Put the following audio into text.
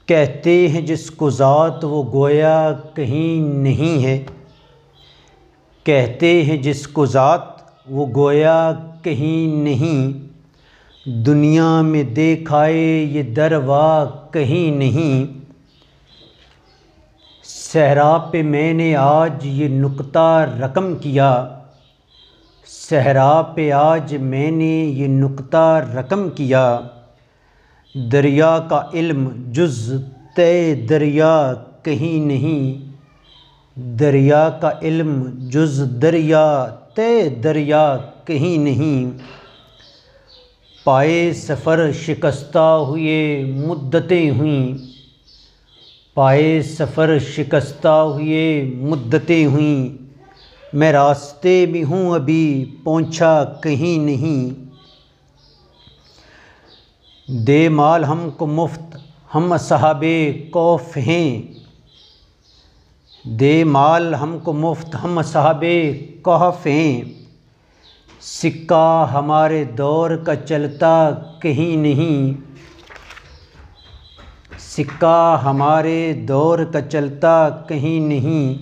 कहते हैं जिसको ज़ात वो गोया कहीं नहीं है। कहते हैं जिसको ज़ात वो गोया कहीं नहीं। दुनिया में देखाए ये दरवा कहीं नहीं। सहरा पे मैंने आज ये नुक्ता रकम किया। सहरा पे आज मैंने ये नुक्ता रकम किया। दरिया का इल्म जुज़ तय दरिया कहीं नहीं। दरिया का इल्म जुज़ दरिया तय दरिया कहीं नहीं। पाए सफ़र शिकस्ता हुए मुद्दतें हुईं। पाए सफ़र शिकस्ता हुए मुद्दतें हुईं। मैं रास्ते में हूँ अभी पहुँचा कहीं नहीं। दे माल हमको मुफ्त हम असहाबे कौफ हैं। दे माल हमको मुफ्त हम असहाबे कौफ हैं। सिक्का हमारे दौर का चलता कहीं नहीं। सिक्का हमारे दौर का चलता कहीं नहीं।